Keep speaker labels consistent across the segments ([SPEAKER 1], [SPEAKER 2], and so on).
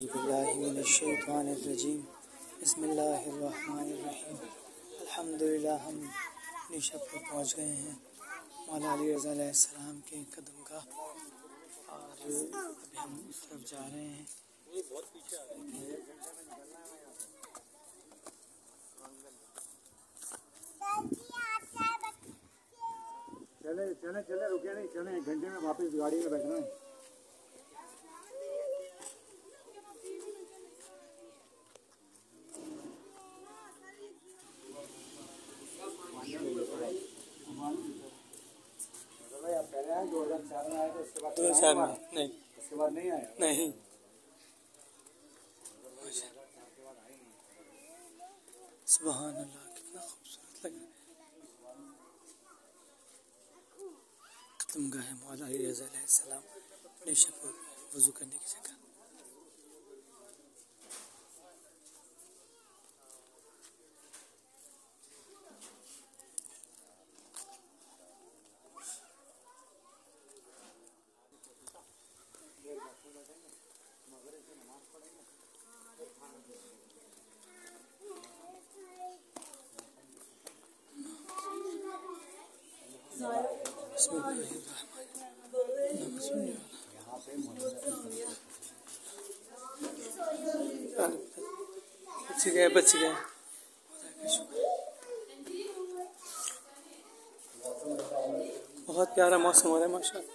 [SPEAKER 1] باللہ من الشیطان الرجیم بسم اللہ الرحمن الرحیم الحمدللہ ہم اپنی شب پر پہنچ گئے ہیں مولا علی رضا علیہ السلام کے قدم کا اور ابھی ہم اس طرف جا رہے ہیں.
[SPEAKER 2] چلے رکے نہیں چلے ایک گھنٹے میں واپس گاڑی میں بیٹھنا ہے.
[SPEAKER 1] نہیں
[SPEAKER 2] اس کے بعد نہیں آیا
[SPEAKER 1] نہیں سبحان اللہ کتنا خوبصورت لگ رہا ہے. قدم گاہ مولا علی رضا علیہ السلام اپنے شب پر وضو کرنے کی جگہ. بسم اللہ بچ گئے بہت پیارا موسم ہو رہا ہے ماشاء اللہ.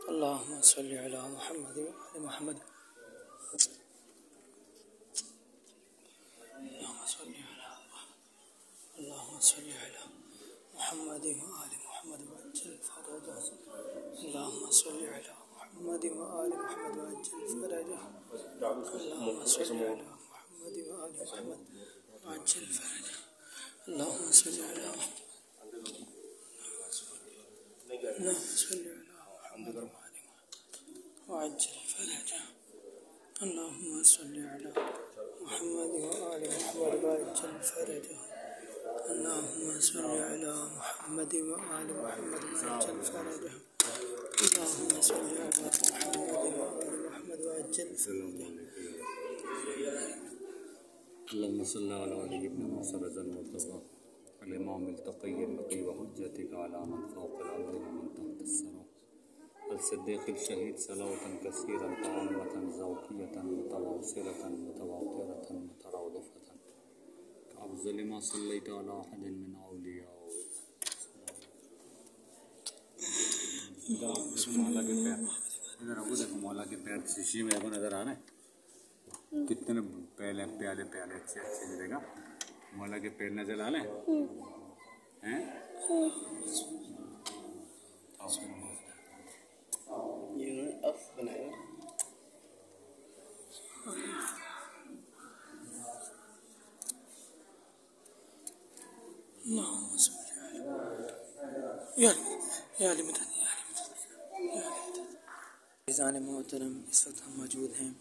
[SPEAKER 1] اللهم صل على محمد وعلى محمد. اللهم صل على محمد وآل محمد وعجل فرجه. اللهم صل على محمد وآل محمد وعجل فرجه. اللهم صل على محمد وآل محمد وعجل فرجه. اللهم صل على محمد وعجل فرجه. اللهم صل على محمد وآل محمد وعجل فرجه. اللهم صل على محمد وآل محمد وعجل فرجه. اللهم صل على محمد وآل محمد وعجل فرجه.
[SPEAKER 3] اللهم صل على ولي ابن ناصر المرتضى الإمام التقي النقي وحجتك على من فوق الأرض ومن تحت الثرى الصديق الشهيد صلاة كثيرا طعامة زوكية متواصلة متواترة مترادفة كأفضل ما صليت على أحد من أولياء.
[SPEAKER 2] مولا کے پیر شیشے میں کو نظر آ رہے ہیں کتنے پیالے پیالے پیالے اچھے اچھے ملے گا. مولا کے پیر نظر آ رہے ہیں
[SPEAKER 1] اللهم صل على یا علی مدد یا علی مدد. عزیزان محترم اس وقت ہم موجود ہیں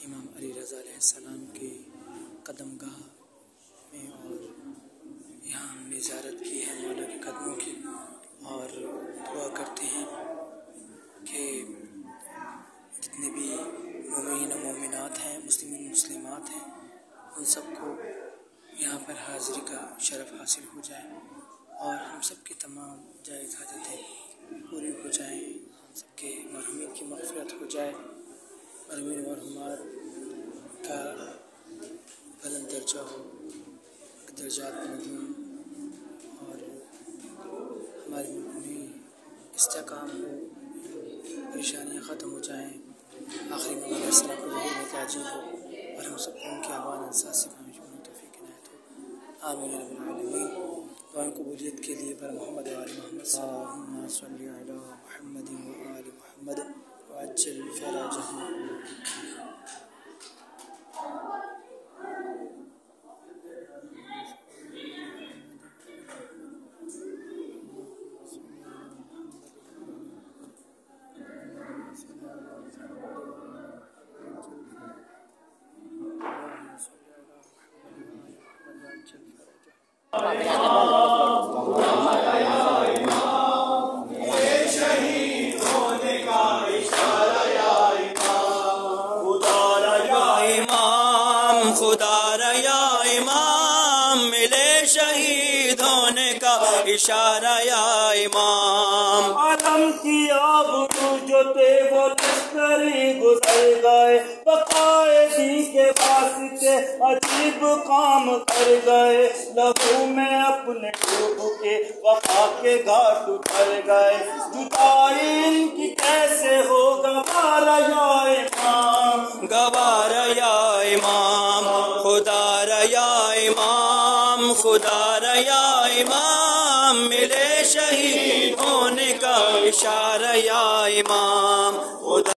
[SPEAKER 1] امام علی رضا علیہ السلام کے قدم گاہ میں اور یہاں ہم نے زیارت کی ہے مولا کے قدموں کی اور دعا کرتے ہیں کہ جتنے بھی مومنین و مومنات ہیں مسلمین مسلمات ہیں ان سب کو یہاں پر حاضری کا شرف حاصل ہو جائے اور ہم سب کی تمام جائز حاجتیں پوری ہو جائیں. مرحومین و مرحومات کا بلند درجہ ہو، درجات بلند ہوں اور ہمارے ملک میں استحکام ہو، پریشانیاں ختم ہو جائیں، آخری نبی علیہ السلام کو ظہور میں تعجیل ہو اور ہم سب کو ان کی آباد انصاف سے کامیاب توفیق عنایت ہو، آمین یا رب العالمین۔ دعائیں قبولیت کے لیے پر محمد و آل محمد اللہم صلی علی محمد و آل محمد وعجل فرجهم۔ خدا را یا امام ملے شہید ہونے کا اشارہ یا امام،
[SPEAKER 4] عالم کی آبرو جو تھے وہ لشکری گزر گئے، بقائے دین کے واسطے عجیب کام کر گئے، لہو میں اپنے ڈوب کے وفا کے گھاٹ اتر گئے، جدائی ان کی کیسے ہو گوارا یا امام،
[SPEAKER 1] گوارا یا امام، خدا را یا امام، خدا را یا امام ملے شہید ہونے کا اشارہ یا امام، خدا